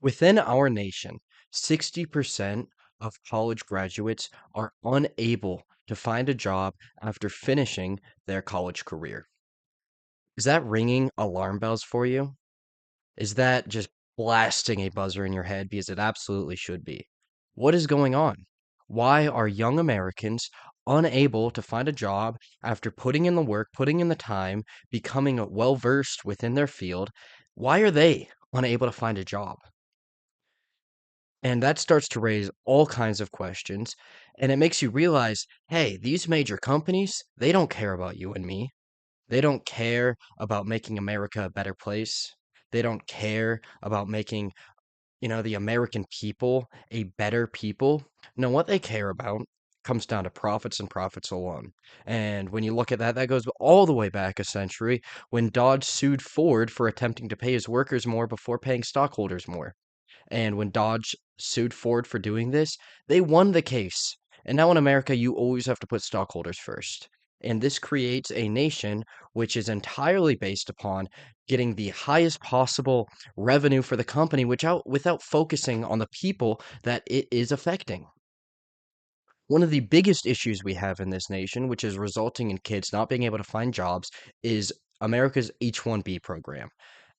Within our nation, 60% of college graduates are unable to find a job after finishing their college career. Is that ringing alarm bells for you? Is that just blasting a buzzer in your head? Because it absolutely should be. What is going on? Why are young Americans unable to find a job after putting in the work, putting in the time, becoming well versed within their field? Why are they unable to find a job? And that starts to raise all kinds of questions. And it makes you realize, hey, these major companies, they don't care about you and me. They don't care about making America a better place. They don't care about making, the American people a better people. No, what they care about comes down to profits and profits alone. And when you look at that, that goes all the way back a century when Dodge sued Ford for attempting to pay his workers more before paying stockholders more. And when Dodge sued Ford for doing this, they won the case. And now in America, you always have to put stockholders first. And this creates a nation which is entirely based upon getting the highest possible revenue for the company without focusing on the people that it is affecting. One of the biggest issues we have in this nation, which is resulting in kids not being able to find jobs, is America's H-1B program.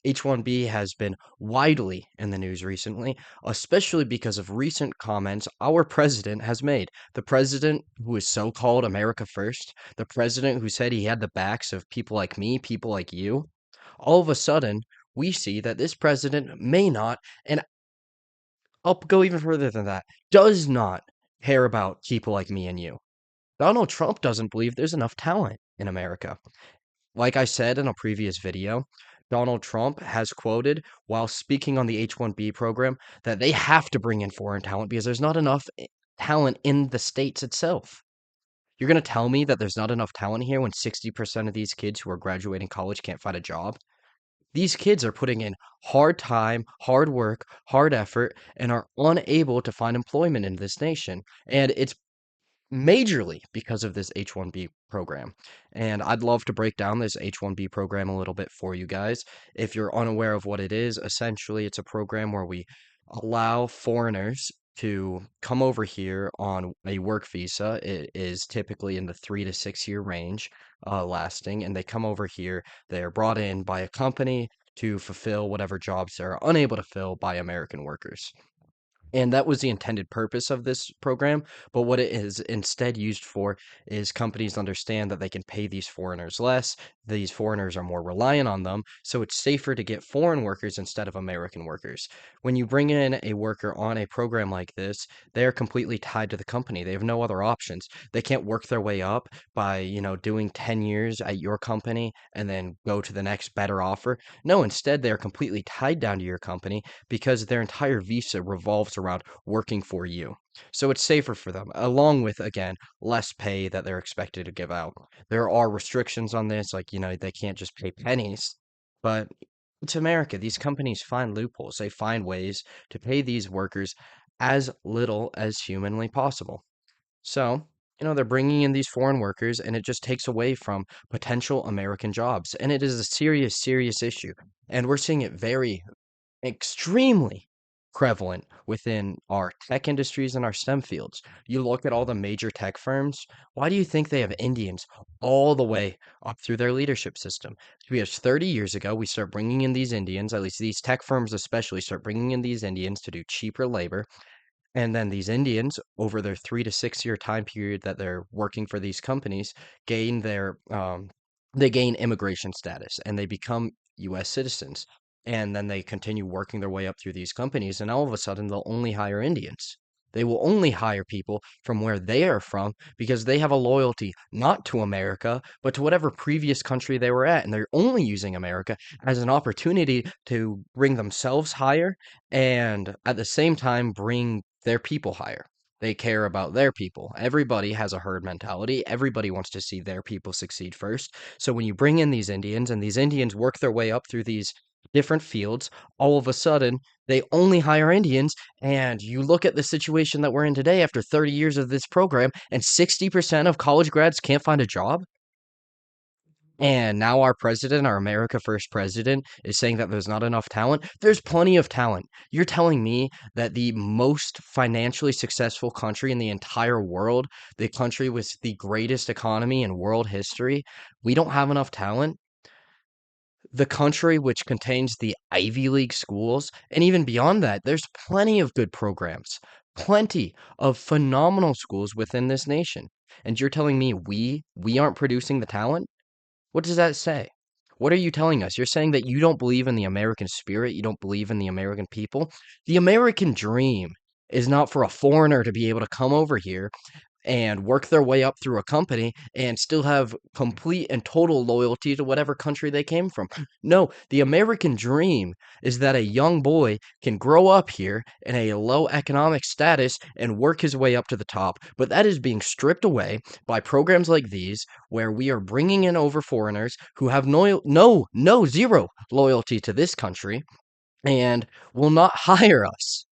H-1B has been widely in the news recently, especially because of recent comments our president has made. The president who is so-called America First, the president who said he had the backs of people like me, people like you, all of a sudden, we see that this president may not, and I'll go even further than that, does not care about people like me and you. Donald Trump doesn't believe there's enough talent in America. Like I said in a previous video, Donald Trump has quoted while speaking on the H-1B program that they have to bring in foreign talent because there's not enough talent in the states itself. You're going to tell me that there's not enough talent here when 60% of these kids who are graduating college can't find a job? These kids are putting in hard time, hard work, hard effort, and are unable to find employment in this nation. And it's majorly because of this H-1B program. And I'd love to break down this H-1B program a little bit for you guys. If you're unaware of what it is, essentially it's a program where we allow foreigners to come over here on a work visa. It is typically in the 3 to 6 year range, lasting, and they come over here. They're brought in by a company to fulfill whatever jobs they're unable to fill by American workers. And that was the intended purpose of this program. But what it is instead used for is companies understand that they can pay these foreigners less. These foreigners are more reliant on them. So it's safer to get foreign workers instead of American workers. When you bring in a worker on a program like this, they are completely tied to the company. They have no other options. They can't work their way up by, doing 10 years at your company and then go to the next better offer. No, instead, they are completely tied down to your company because their entire visa revolves around working for you. So it's safer for them, along with, again, less pay that they're expected to give out. There are restrictions on this, like, they can't just pay pennies, but it's America. These companies find loopholes. They find ways to pay these workers as little as humanly possible. So, they're bringing in these foreign workers, and it just takes away from potential American jobs. And it is a serious, serious issue. And we're seeing it very extremely prevalent within our tech industries and our STEM fields. You look at all the major tech firms, why do you think they have Indians all the way up through their leadership system? Because 30 years ago, we start bringing in these Indians, at least these tech firms especially, start bringing in these Indians to do cheaper labor. And then these Indians, over their 3 to 6 year time period that they're working for these companies, gain they gain immigration status and they become U.S. citizens. And then they continue working their way up through these companies, and all of a sudden they'll only hire Indians. They will only hire people from where they are from because they have a loyalty not to America, but to whatever previous country they were at. And they're only using America as an opportunity to bring themselves higher and at the same time bring their people higher. They care about their people. Everybody has a herd mentality. Everybody wants to see their people succeed first. So when you bring in these Indians and these Indians work their way up through these different fields, all of a sudden they only hire Indians. And you look at the situation that we're in today after 30 years of this program, and 60% of college grads can't find a job. And now our president, our America First president, is saying that there's not enough talent. There's plenty of talent. You're telling me that the most financially successful country in the entire world, the country with the greatest economy in world history, we don't have enough talent? The country which contains the Ivy League schools, and even beyond that, there's plenty of good programs, plenty of phenomenal schools within this nation. And you're telling me we aren't producing the talent? What does that say? What are you telling us? You're saying that you don't believe in the American spirit, you don't believe in the American people. The American dream is not for a foreigner to be able to come over here and work their way up through a company and still have complete and total loyalty to whatever country they came from. No, the American dream is that a young boy can grow up here in a low economic status and work his way up to the top. But that is being stripped away by programs like these, where we are bringing in over foreigners who have zero loyalty to this country and will not hire us.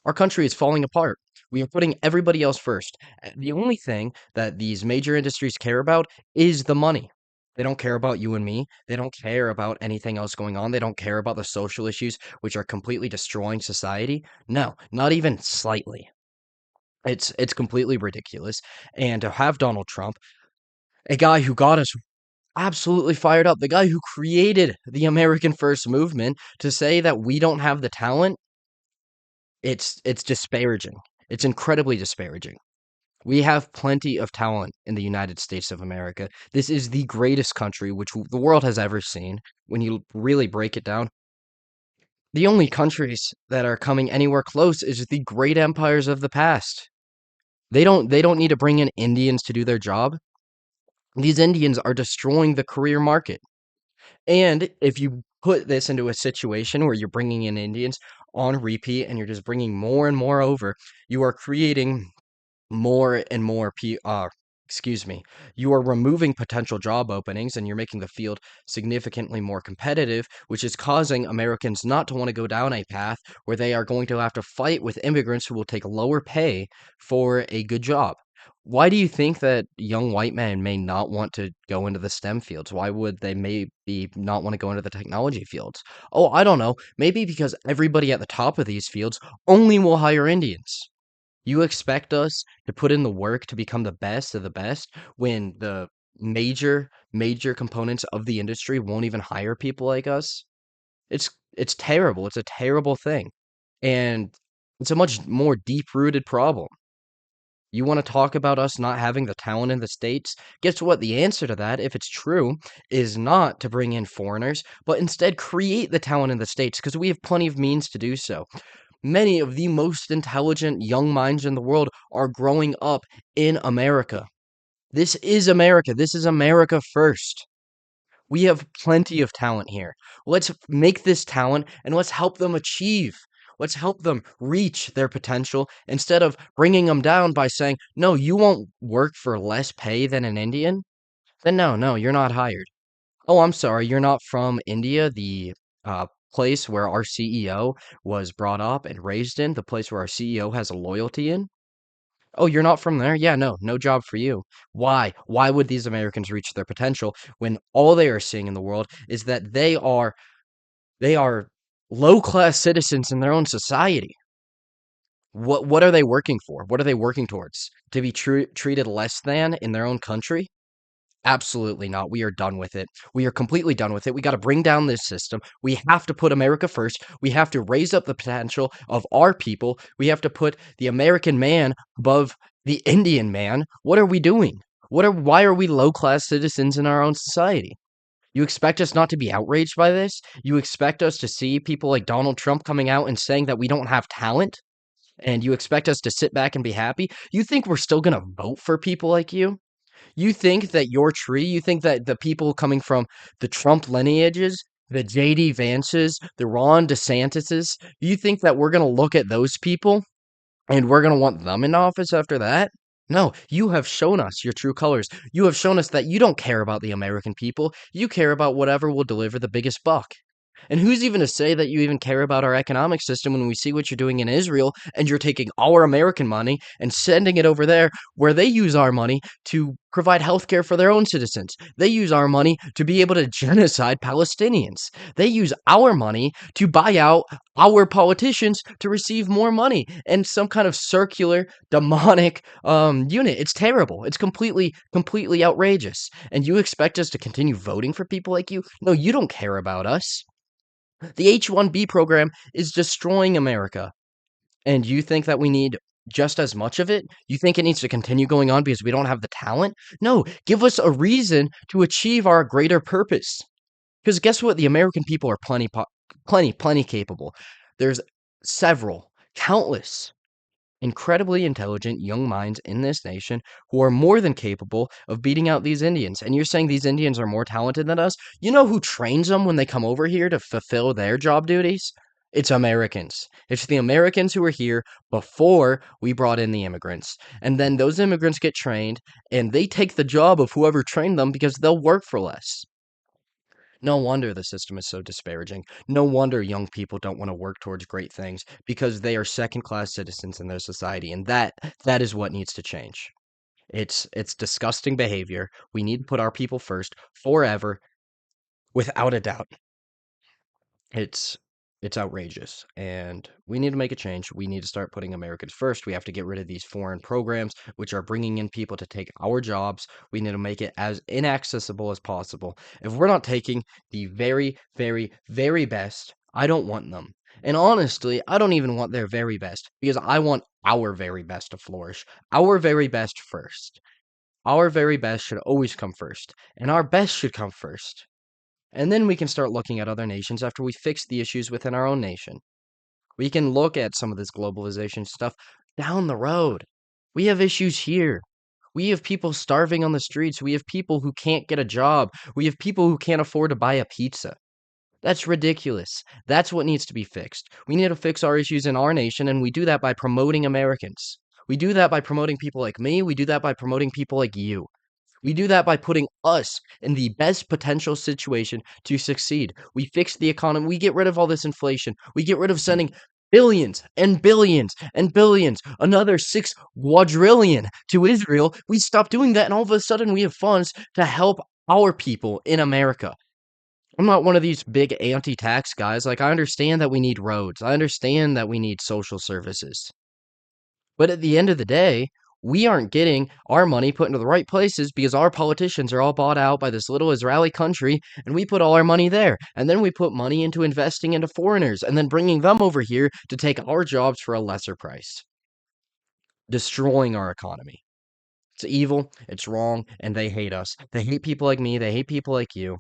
Our country is falling apart. We are putting everybody else first. The only thing that these major industries care about is the money. They don't care about you and me. They don't care about anything else going on. They don't care about the social issues which are completely destroying society. No, not even slightly. It's completely ridiculous. And to have Donald Trump, a guy who got us absolutely fired up, the guy who created the American First movement, to say that we don't have the talent, it's disparaging. It's incredibly disparaging. We have plenty of talent in the United States of America. This is the greatest country which the world has ever seen. When you really break it down, the only countries that are coming anywhere close is the great empires of the past. They don't need to bring in Indians to do their job. These Indians are destroying the career market. And if you put this into a situation where you're bringing in Indians on repeat and you're just bringing more and more over, you are creating more and more excuse me, you are removing potential job openings and you're making the field significantly more competitive, which is causing Americans not to want to go down a path where they are going to have to fight with immigrants who will take lower pay for a good job. Why do you think that young white men may not want to go into the STEM fields? Why would they maybe not want to go into the technology fields? Oh, I don't know. Maybe because everybody at the top of these fields only will hire Indians. You expect us to put in the work to become the best of the best when the major components of the industry won't even hire people like us? It's terrible. It's a terrible thing. And it's a much more deep-rooted problem. You want to talk about us not having the talent in the States? Guess what? The answer to that, if it's true, is not to bring in foreigners, but instead create the talent in the States because we have plenty of means to do so. Many of the most intelligent young minds in the world are growing up in America. This is America. This is America first. We have plenty of talent here. Let's make this talent and let's help them achieve. Let's help them reach their potential instead of bringing them down by saying, no, you won't work for less pay than an Indian. Then no, you're not hired. Oh, I'm sorry, you're not from India, the place where our CEO was brought up and raised in, the place where our CEO has a loyalty in? Oh, you're not from there? Yeah, no job for you. Why? Why would these Americans reach their potential when all they are seeing in the world is that they are low-class citizens in their own society? What are they working for? What are they working towards? To be treated less than in their own country? Absolutely not. We are done with it. We are completely done with it. We got to bring down this system. We have to put America first. We have to raise up the potential of our people. We have to put the American man above the Indian man. What are we doing? Why are we low-class citizens in our own society? You expect us not to be outraged by this? You expect us to see people like Donald Trump coming out and saying that we don't have talent? And you expect us to sit back and be happy? You think we're still going to vote for people like you? You think that you think that the people coming from the Trump lineages, the JD Vances, the Ron DeSantises, you think that we're going to look at those people and we're going to want them in office after that? No, you have shown us your true colors. You have shown us that you don't care about the American people. You care about whatever will deliver the biggest buck. And who's even to say that you even care about our economic system when we see what you're doing in Israel and you're taking our American money and sending it over there where they use our money to provide healthcare for their own citizens. They use our money to be able to genocide Palestinians. They use our money to buy out our politicians to receive more money and some kind of circular demonic unit. It's terrible. It's completely outrageous. And you expect us to continue voting for people like you? No, you don't care about us. The H-1B program is destroying America. And you think that we need just as much of it? You think it needs to continue going on because we don't have the talent? No, give us a reason to achieve our greater purpose. Because guess what? The American people are plenty capable. There's several, countless incredibly intelligent young minds in this nation who are more than capable of beating out these Indians. And you're saying these Indians are more talented than us? You know who trains them when they come over here to fulfill their job duties? It's Americans. It's the Americans who were here before we brought in the immigrants. And then those immigrants get trained and they take the job of whoever trained them because they'll work for less. No wonder the system is so disparaging. No wonder young people don't want to work towards great things because they are second-class citizens in their society, and that is what needs to change. It's disgusting behavior. We need to put our people first forever, without a doubt. It's it's outrageous, and we need to make a change. We need to start putting Americans first. We have to get rid of these foreign programs which are bringing in people to take our jobs. We need to make it as inaccessible as possible. If we're not taking the very best, I don't want them. And honestly, I don't even want their very best because I want our very best to flourish. Our very best first. Our very best should always come first, and our best should come first. And then we can start looking at other nations after we fix the issues within our own nation. We can look at some of this globalization stuff down the road. We have issues here. We have people starving on the streets. We have people who can't get a job. We have people who can't afford to buy a pizza. That's ridiculous. That's what needs to be fixed. We need to fix our issues in our nation, and we do that by promoting Americans. We do that by promoting people like me. We do that by promoting people like you. We do that by putting us in the best potential situation to succeed. We fix the economy. We get rid of all this inflation. We get rid of sending billions and billions and billions, another 6 quadrillion to Israel. We stop doing that, and all of a sudden we have funds to help our people in America. I'm not one of these big anti-tax guys. Like, I understand that we need roads. I understand that we need social services. But at the end of the day, we aren't getting our money put into the right places because our politicians are all bought out by this little Israeli country, and we put all our money there. And then we put money into investing into foreigners and then bringing them over here to take our jobs for a lesser price, destroying our economy. It's evil, it's wrong, and they hate us. They hate people like me, they hate people like you,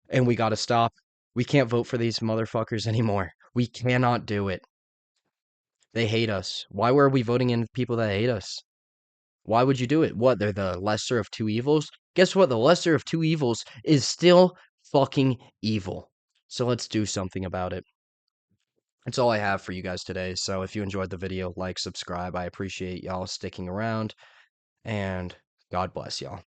and we gotta stop. We can't vote for these motherfuckers anymore. We cannot do it. They hate us. Why were we voting in people that hate us? Why would you do it? What, they're the lesser of two evils? Guess what? The lesser of two evils is still fucking evil. So let's do something about it. That's all I have for you guys today. So if you enjoyed the video, like, subscribe. I appreciate y'all sticking around, and God bless y'all.